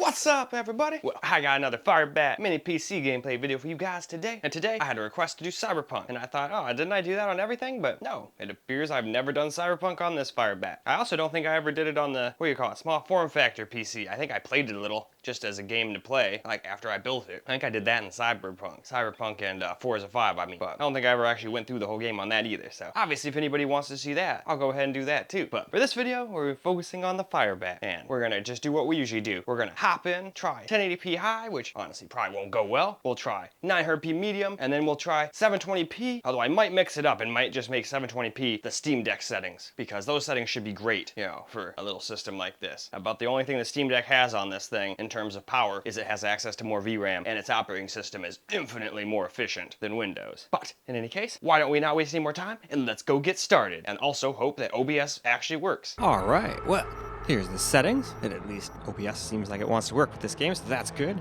What's up, everybody? Well, I got another FIREBAT mini PC gameplay video for you guys today. And today, I had a request to do Cyberpunk. And I thought, oh, didn't I do that on everything? But no, it appears I've never done Cyberpunk on this FIREBAT. I also don't think I ever did it on the, what do you call it, small form factor PC. I think I played it a little, just as a game to play, like after I built it. I think I did that in Cyberpunk and Forza 5, I mean. But I don't think I ever actually went through the whole game on that either. So obviously, if anybody wants to see that, I'll go ahead and do that too. But for this video, we're focusing on the FIREBAT. And we're gonna just do what we usually do. We're gonna hop in, try 1080p high, which honestly probably won't go well. We'll try 900p medium, and then we'll try 720p, although I might mix it up and might just make 720p the Steam Deck settings, because those settings should be great, you know, for a little system like this. About the only thing the Steam Deck has on this thing in terms of power is it has access to more VRAM, and its operating system is infinitely more efficient than Windows. But in any case, why don't we not waste any more time and let's go get started, and also hope that OBS actually works. All right, well, here's the settings. At least OBS seems like it wants to work with this game, so that's good.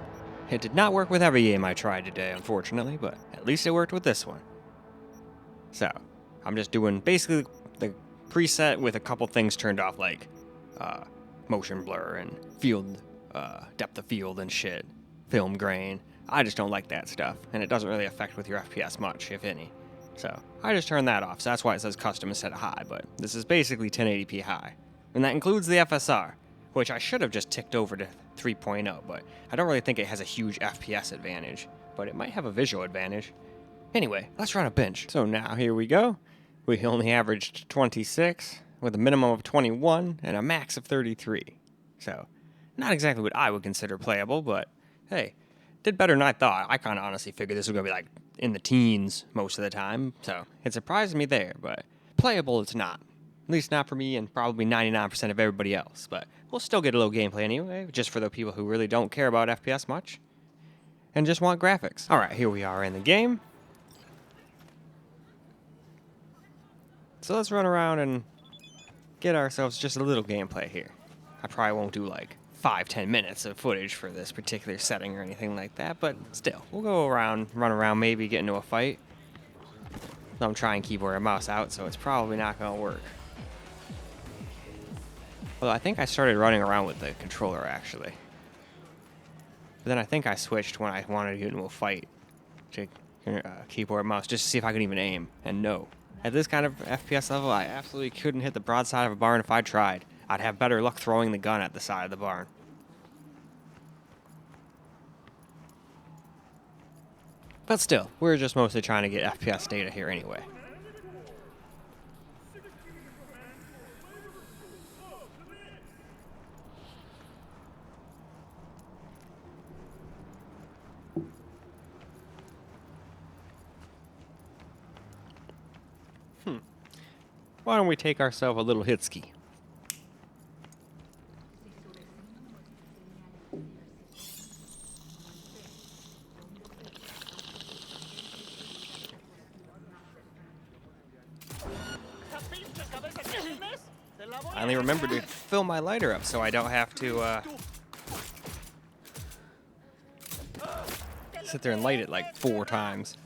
It did not work with every game I tried today, unfortunately, but at least it worked with this one. So, I'm just doing basically the preset with a couple things turned off, like motion blur and field, depth of field and shit, film grain. I just don't like that stuff, and it doesn't really affect with your FPS much, if any. So, I just turned that off, so that's why it says custom instead of high, but this is basically 1080p high. And that includes the FSR, which I should have just ticked over to 3.0, but I don't really think it has a huge FPS advantage, but it might have a visual advantage. Anyway, let's run a bench. So now here we go. We only averaged 26 with a minimum of 21 and a max of 33. So not exactly what I would consider playable, but hey, did better than I thought. I kind of honestly figured this was going to be like in the teens most of the time, so it surprised me there, but playable it's not. At least not for me and probably 99% of everybody else, but we'll still get a little gameplay anyway, just for the people who really don't care about FPS much and just want graphics. All right, here we are in the game. So let's run around and get ourselves just a little gameplay here. I probably won't do like 5-10 minutes of footage for this particular setting or anything like that, but still, we'll go around, run around, maybe get into a fight. I'm trying keyboard and mouse out, so it's probably not gonna work. Well, I think I started running around with the controller, actually. But then I think I switched when I wanted to get into a fight to keyboard and mouse, just to see if I could even aim. And no. At this kind of FPS level, I absolutely couldn't hit the broadside of a barn if I tried. I'd have better luck throwing the gun at the side of the barn. But still, we're just mostly trying to get FPS data here anyway. Why don't we take ourselves a little hitski? I only remembered to fill my lighter up so I don't have to sit there and light it like 4 times.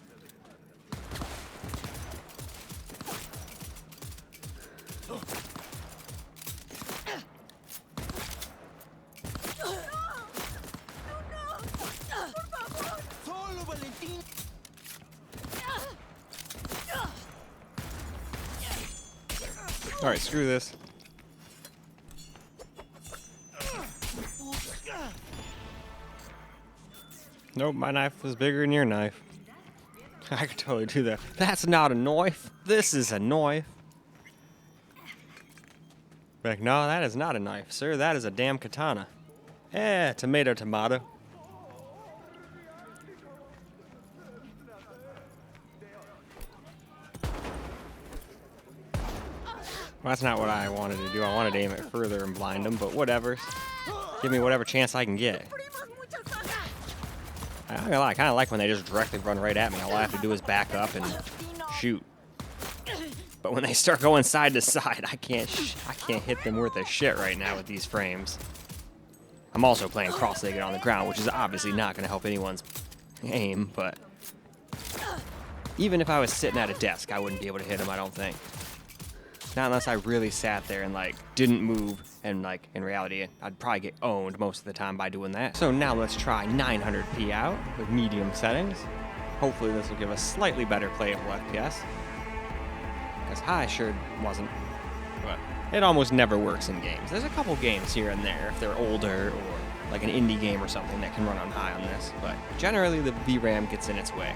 Alright, screw this. Nope, my knife was bigger than your knife. I could totally do that. That's not a knife. This is a knife. Like, no, that is not a knife, sir. That is a damn katana. Eh, tomato, tomato. Well, that's not what I wanted to do. I wanted to aim it further and blind them, but whatever. Give me whatever chance I can get. I'm not gonna lie, I kind of like when they just directly run right at me. All I have to do is back up and shoot. But when they start going side to side, I can't hit them worth a shit right now with these frames. I'm also playing cross-legged on the ground, which is obviously not going to help anyone's aim, but even if I was sitting at a desk, I wouldn't be able to hit him, I don't think. Not unless I really sat there and, like, didn't move And like in reality, I'd probably get owned most of the time by doing that. So now let's try 900p out with medium settings. Hopefully this will give us slightly better playable FPS. Because high sure wasn't. But it almost never works in games. There's a couple games here and there if they're older or like an indie game or something that can run on high on this. But generally the VRAM gets in its way.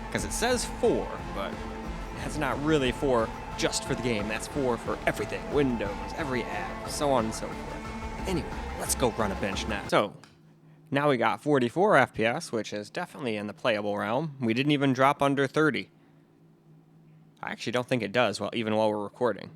Because it says 4, but that's not really 4 just for the game. That's 4 for everything. Windows, every app, so on and so forth. Anyway, let's go run a bench now. So, now we got 44 FPS, which is definitely in the playable realm. We didn't even drop under 30. I actually don't think it does, even while we're recording.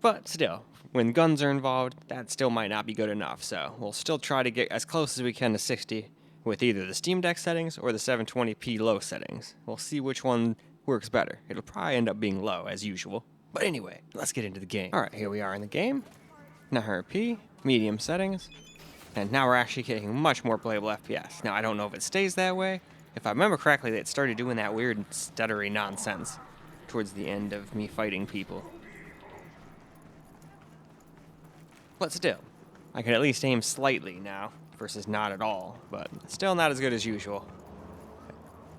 But still, when guns are involved, that still might not be good enough. So, we'll still try to get as close as we can to 60 with either the Steam Deck settings or the 720p low settings. We'll see which one works better. It'll probably end up being low, as usual. But anyway, let's get into the game. Alright, here we are in the game. 900p, medium settings. And now we're actually getting much more playable FPS. Now, I don't know if it stays that way. If I remember correctly, it started doing that weird stuttery nonsense towards the end of me fighting people. But still, I can at least aim slightly now versus not at all. But still not as good as usual.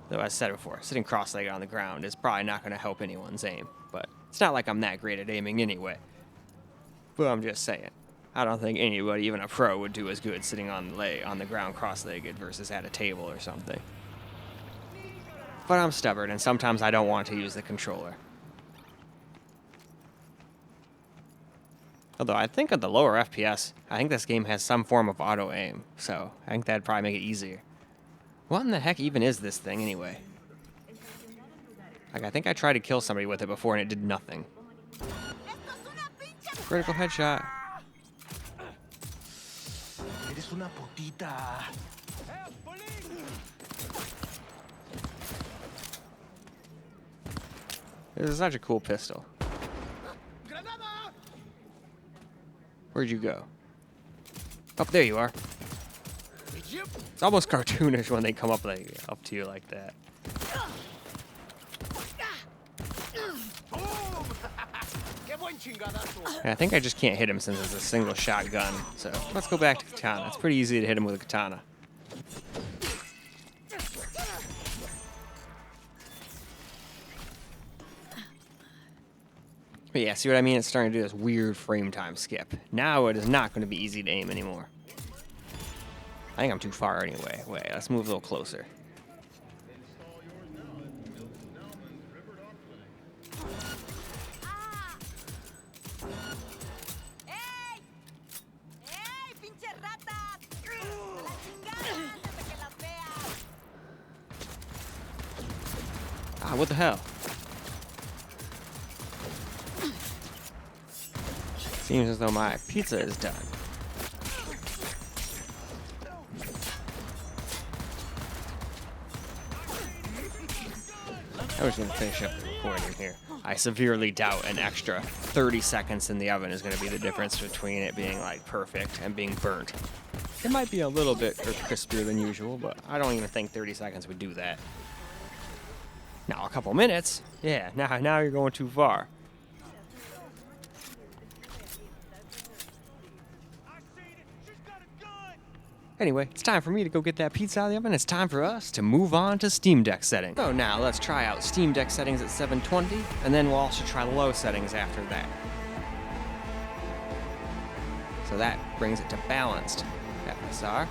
Though, as I said before, sitting cross-legged on the ground is probably not going to help anyone's aim. But it's not like I'm that great at aiming anyway. But I'm just saying. I don't think anybody, even a pro, would do as good sitting on the ground cross-legged versus at a table or something. But I'm stubborn, and sometimes I don't want to use the controller. Although I think at the lower FPS, I think this game has some form of auto-aim. So I think that'd probably make it easier. What in the heck even is this thing anyway? Like, I think I tried to kill somebody with it before and it did nothing. Critical headshot. This is such a cool pistol. Where'd you go? Oh, there you are. It's almost cartoonish when they come up to you like that. And I think I just can't hit him since it's a single shotgun. So let's go back to katana. It's pretty easy to hit him with a katana. But yeah, see what I mean? It's starting to do this weird frame time skip. Now it is not going to be easy to aim anymore. I think I'm too far anyway. Wait, let's move a little closer. Ah, what the hell? Seems as though my pizza is done. I was going to finish up the recording here. I severely doubt an extra 30 seconds in the oven is going to be the difference between it being like perfect and being burnt. It might be a little bit crispier than usual, but I don't even think 30 seconds would do that. Now a couple minutes, yeah, now you're going too far. Anyway, it's time for me to go get that pizza out of the oven. It's time for us to move on to Steam Deck settings. So now let's try out Steam Deck settings at 720, and then we'll also try low settings after that. So that brings it to balanced FSR.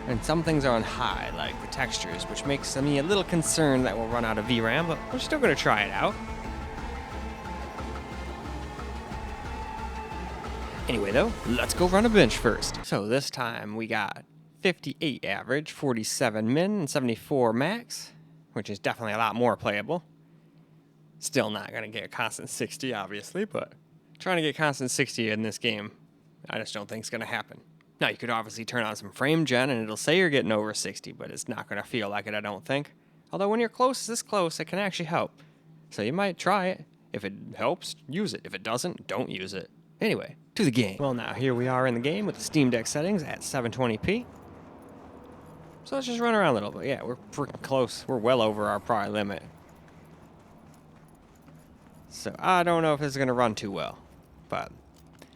And some things are on high, like the textures, which makes me a little concerned that we'll run out of VRAM, but we're still going to try it out. Anyway, though, let's go run a bench first. So this time we got 58 average, 47 min, and 74 max, which is definitely a lot more playable. Still not going to get a constant 60, obviously, but trying to get constant 60 in this game, I just don't think it's going to happen. Now, you could obviously turn on some frame gen, and it'll say you're getting over 60, but it's not going to feel like it, I don't think. Although when you're this close, it can actually help. So you might try it. If it helps, use it. If it doesn't, don't use it. Anyway, to the game. Well, now here we are in the game with the Steam Deck settings at 720p. So let's just run around a little bit. Yeah, we're freaking close. We're well over our prior limit. So I don't know if this is going to run too well. But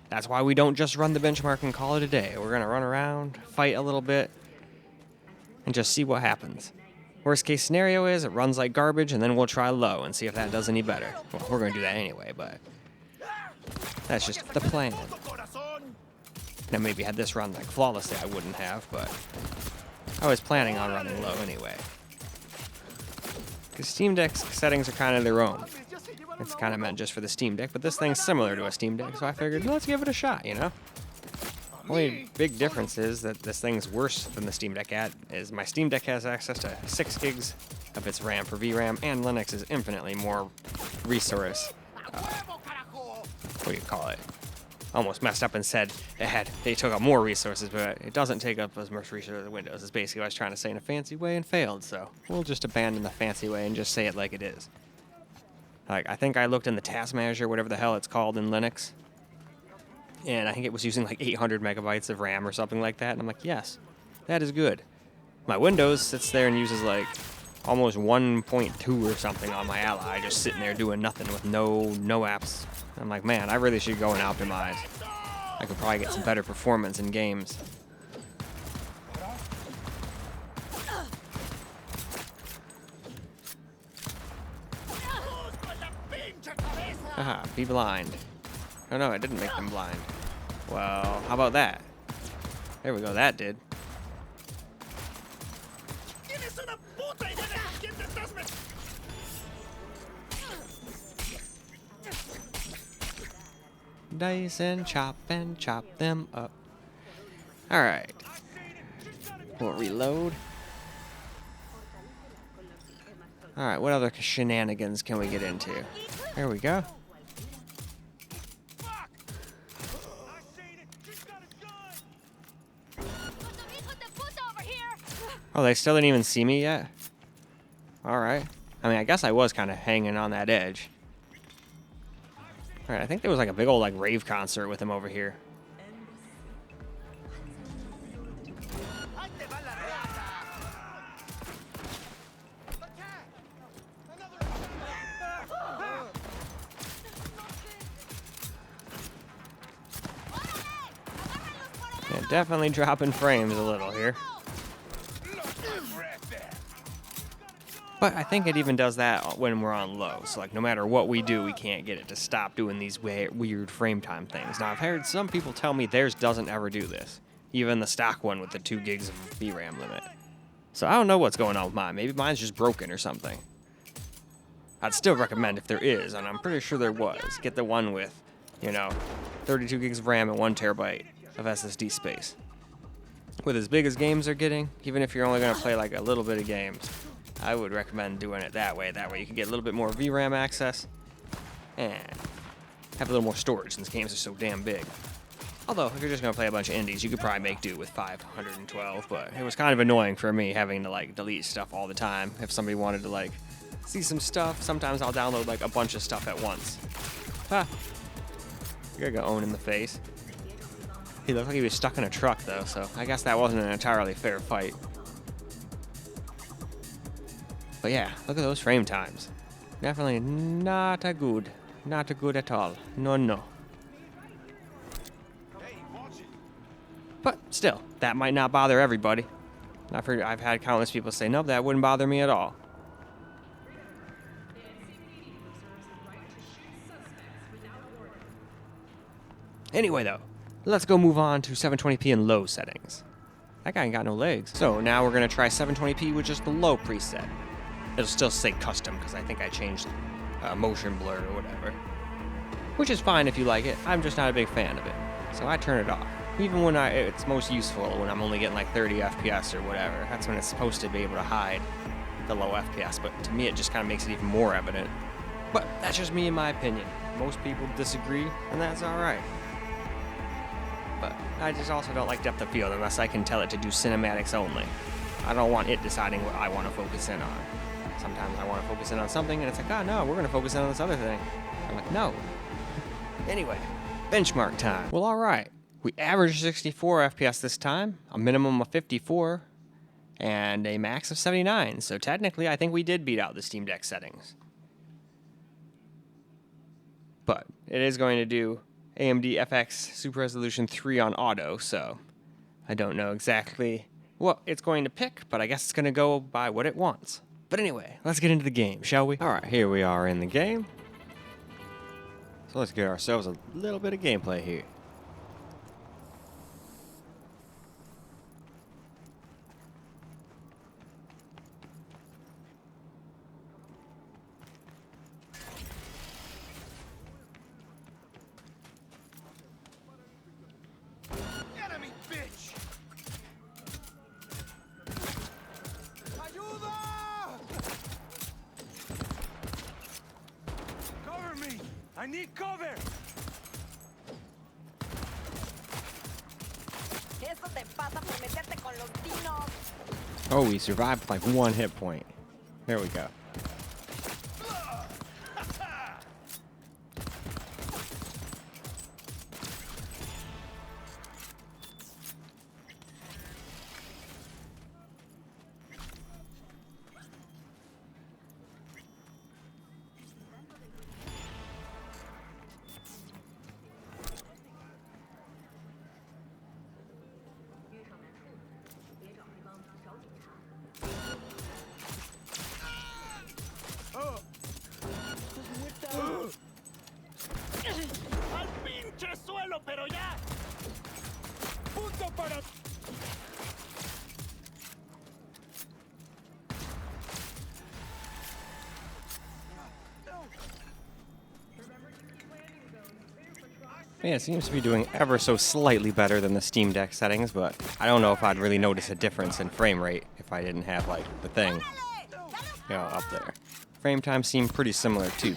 that's why we don't just run the benchmark and call it a day. We're going to run around, fight a little bit, and just see what happens. Worst case scenario is it runs like garbage, and then we'll try low and see if that does any better. Well, we're going to do that anyway, but that's just the plan. Now, maybe had this run like flawlessly, I wouldn't have, but I was planning on running low anyway. Because Steam Deck's settings are kind of their own. It's kind of meant just for the Steam Deck, but this thing's similar to a Steam Deck, so I figured, let's give it a shot, you know? Only big difference is that this thing's worse than the Steam Deck is my Steam Deck has access to 6 gigs of its RAM for VRAM, and Linux is infinitely more resource, what do you call it? Almost messed up and said they took up more resources, but it doesn't take up as much resources as Windows, is basically what I was trying to say in a fancy way and failed, so we'll just abandon the fancy way and just say it like it is. Like, I think I looked in the task manager, whatever the hell it's called in Linux, and I think it was using like 800 megabytes of RAM or something like that, and I'm like, yes, that is good. My Windows sits there and uses like almost 1.2 or something on my Ally, just sitting there doing nothing with no apps. I'm like, man, I really should go and optimize. I could probably get some better performance in games. Haha, be blind. Oh no, it didn't make them blind. Well, how about that? There we go, that did. Dice and chop them up. Alright. We'll reload. Alright, what other shenanigans can we get into? There we go. Oh, they still didn't even see me yet? Alright. I mean, I guess I was kind of hanging on that edge. Alright, I think there was like a big old like rave concert with him over here. Yeah, definitely dropping frames a little here. But I think it even does that when we're on low. So like no matter what we do, we can't get it to stop doing these weird frame time things. Now I've heard some people tell me theirs doesn't ever do this. Even the stock one with the 2 gigs of VRAM limit. So I don't know what's going on with mine. Maybe mine's just broken or something. I'd still recommend if there is, and I'm pretty sure there was, get the one with, 32 gigs of RAM and 1 terabyte of SSD space. With as big as games are getting, even if you're only going to play like a little bit of games, I would recommend doing it that way. That way you can get a little bit more VRAM access and have a little more storage since games are so damn big. Although, if you're just going to play a bunch of indies, you could probably make do with 512, but it was kind of annoying for me having to like delete stuff all the time. If somebody wanted to like see some stuff, sometimes I'll download like a bunch of stuff at once. Ha! You're gonna own in the face. He looked like he was stuck in a truck though, so I guess that wasn't an entirely fair fight. But yeah, look at those frame times. Definitely not a good. Not a good at all. No. But still, that might not bother everybody. I've had countless people say, no, that wouldn't bother me at all. Anyway though, let's go move on to 720p in low settings. That guy ain't got no legs. So now we're gonna try 720p with just the low preset. It'll still say custom because I think I changed motion blur or whatever. Which is fine if you like it. I'm just not a big fan of it. So I turn it off. Even when it's most useful when I'm only getting like 30 FPS or whatever. That's when it's supposed to be able to hide the low FPS. But to me, it just kind of makes it even more evident. But that's just me in my opinion. Most people disagree, and that's alright. But I just also don't like depth of field unless I can tell it to do cinematics only. I don't want it deciding what I want to focus in on. Sometimes I want to focus in on something, and it's like, oh no, we're going to focus in on this other thing. I'm like, no. Anyway, benchmark time. Well, alright. We averaged 64 FPS this time, a minimum of 54, and a max of 79. So technically, I think we did beat out the Steam Deck settings. But it is going to do AMD FX Super Resolution 3 on auto, so I don't know exactly what it's going to pick, but I guess it's going to go by what it wants. But anyway, let's get into the game, shall we? Alright, here we are in the game. So let's get ourselves a little bit of gameplay here. Enemy bitch! Ayuda! Cover me! I need cover! Eso te pasa por meterte con los dinos. Oh, we survived with like 1 hit point. There we go. ¡Al pinche suelo, pero ya! ¡Punto para... Yeah, it seems to be doing ever so slightly better than the Steam Deck settings, but I don't know if I'd really notice a difference in frame rate if I didn't have, like, the thing, you know, up there. Frame times seem pretty similar, too.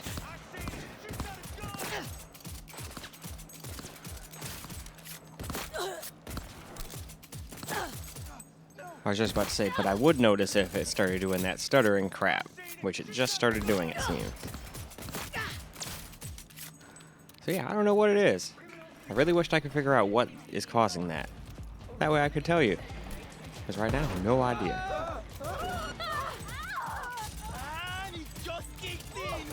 I was just about to say, but I would notice if it started doing that stuttering crap, which it just started doing, it seems. So yeah, I don't know what it is. I really wished I could figure out what is causing that. That way I could tell you. Because right now, I have no idea. ¡Ah! ¡He just kicked in!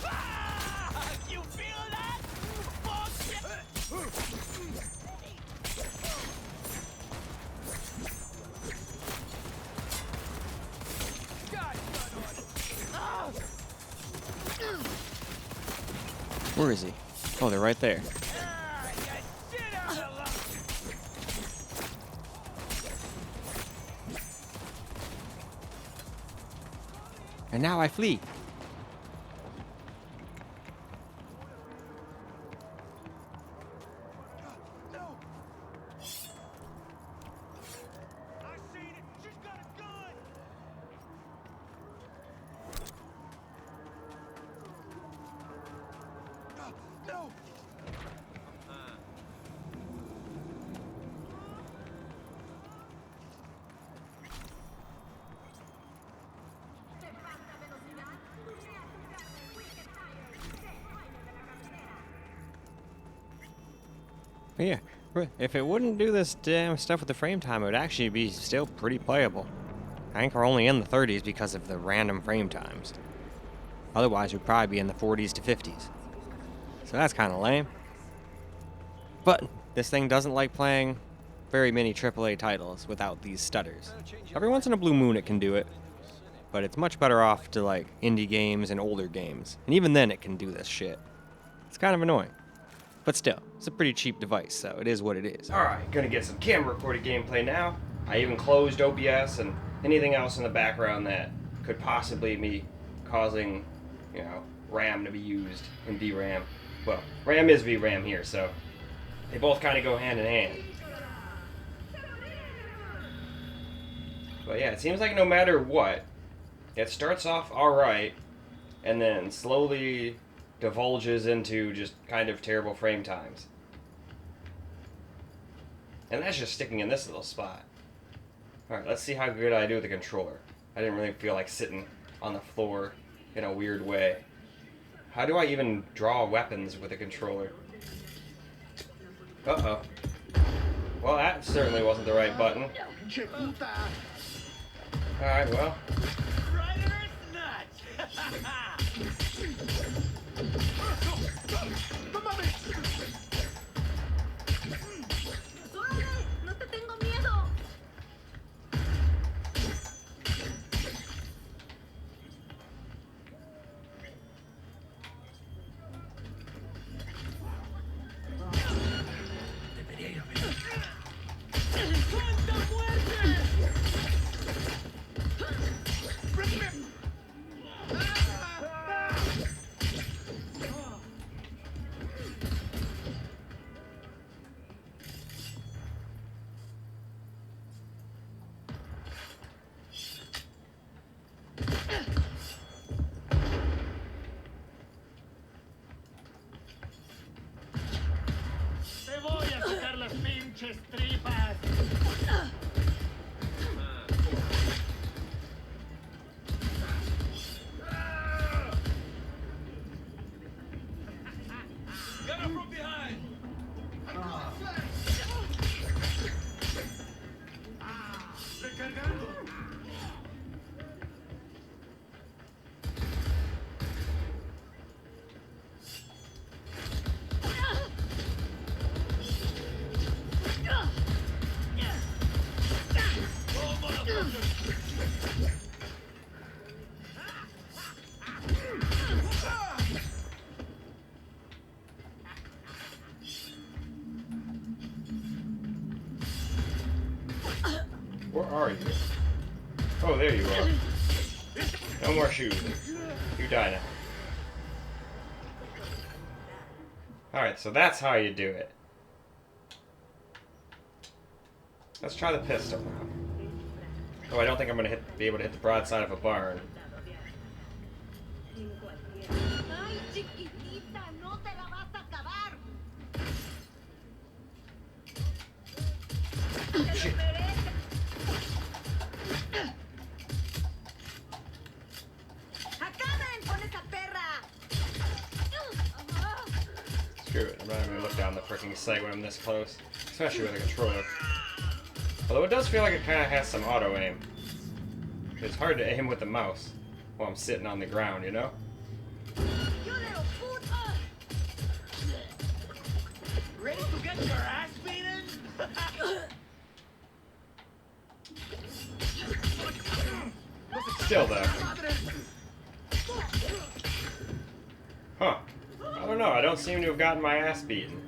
Ah! You feel that? Where is he? Oh, they're right there. And now I flee. No! But yeah, if it wouldn't do this damn stuff with the frame time, it would actually be still pretty playable. I think we're only in the 30s because of the random frame times. Otherwise, we'd probably be in the 40s to 50s. So that's kind of lame. But this thing doesn't like playing very many AAA titles without these stutters. Every once in a blue moon it can do it, but it's much better off to like indie games and older games. And even then it can do this shit. It's kind of annoying. But still, it's a pretty cheap device, so it is what it is. Alright, gonna get some camera recorded gameplay now. I even closed OBS and anything else in the background that could possibly be causing, you know, RAM to be used in VRAM. Well, RAM is VRAM here, so they both kind of go hand in hand. But yeah, it seems like no matter what, it starts off alright, and then slowly divulges into just kind of terrible frame times. And that's just sticking in this little spot. Alright, let's see how good I do with the controller. I didn't really feel like sitting on the floor in a weird way. How do I even draw weapons with a controller? Uh-oh. Well, that certainly wasn't the right button. Alright, well. Rider's nuts! ¡No mames! ¡Suave! ¡No te tengo miedo! ¡Cuánta muerte! Te voy a sacar las pinches tripas. Get up from behind. Recargando. Oh, motherfucker. Where are you? Oh, there you are. No more shoes. You die now. Alright, so that's how you do it. Let's try the pistol now. Oh, I don't think I'm gonna be able to hit the broadside of a barn. ¡Ay, chiquitita! ¡No te la vas a acabar! ¡Te lo mereces! ¡Acaben con esa perra! Screw it, I'm not even gonna look down the freaking sight when I'm this close. Especially with a controller. Although it does feel like it kind of has some auto aim. It's hard to aim with the mouse while I'm sitting on the ground, you know? ¡You little puta! Ready to get your ass beaten? Still though. Huh. I don't know, I don't seem to have gotten my ass beaten.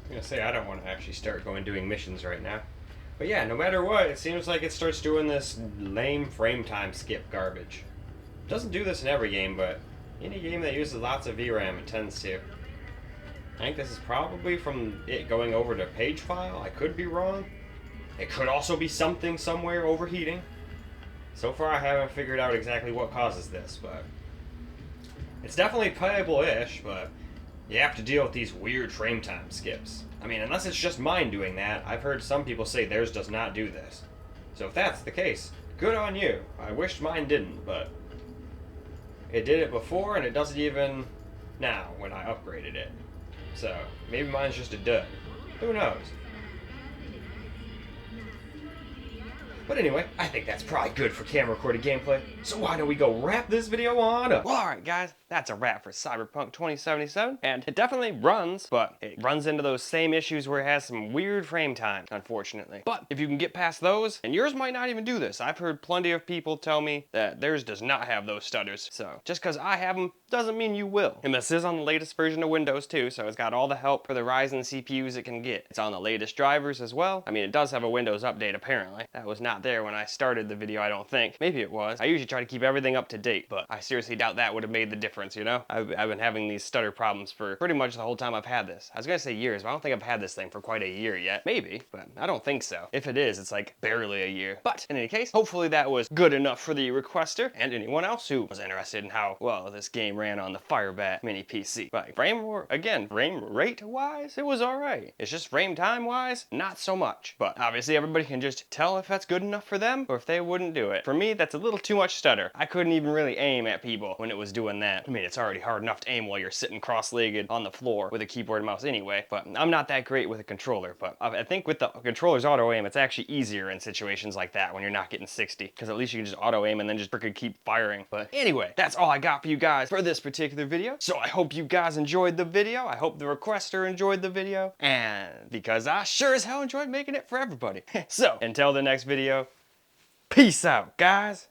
I'm gonna say I don't want to actually start doing missions right now. But yeah, no matter what, it seems like it starts doing this lame frame time skip garbage. It doesn't do this in every game, but any game that uses lots of VRAM, it tends to. I think this is probably from it going over to page file. I could be wrong. It could also be something somewhere overheating. So far I haven't figured out exactly what causes this, but it's definitely playable-ish, but you have to deal with these weird frame time skips. I mean, unless it's just mine doing that, I've heard some people say theirs does not do this. So if that's the case, good on you. I wish mine didn't, but it did it before and it does it even now when I upgraded it. So maybe mine's just a dud. Who knows? But anyway, I think that's probably good for camera recorded gameplay. So why don't we go wrap this video on up? Well, alright guys, that's a wrap for Cyberpunk 2077. And it definitely runs, but it runs into those same issues where it has some weird frame time, unfortunately. But if you can get past those, and yours might not even do this. I've heard plenty of people tell me that theirs does not have those stutters. So just because I have them doesn't mean you will. And this is on the latest version of Windows too, so it's got all the help for the Ryzen CPUs it can get. It's on the latest drivers as well. I mean, it does have a Windows update apparently. That was not there when I started the video, I don't think. Maybe it was. I usually try to keep everything up to date, but I seriously doubt that would have made the difference, you know? I've been having these stutter problems for pretty much the whole time I've had this. I was gonna say years, but I don't think I've had this thing for quite a year yet. Maybe, but I don't think so. If it is, it's like barely a year. But in any case, hopefully that was good enough for the requester and anyone else who was interested in how well this game ran on the FIREBAT mini PC. But frame rate wise, it was alright. It's just frame time wise, not so much. But obviously everybody can just tell if that's good enough for them or if they wouldn't do it. For me, that's a little too much stutter. I couldn't even really aim at people when it was doing that. I mean, it's already hard enough to aim while you're sitting cross-legged on the floor with a keyboard and mouse anyway, but I'm not that great with a controller. But I think with the controller's auto aim, it's actually easier in situations like that when you're not getting 60, because at least you can just auto aim and then just freaking keep firing. But anyway, that's all I got for you guys for this particular video. So I hope you guys enjoyed the video. I hope the requester enjoyed the video, and because I sure as hell enjoyed making it for everybody. So until the next video, peace out, guys.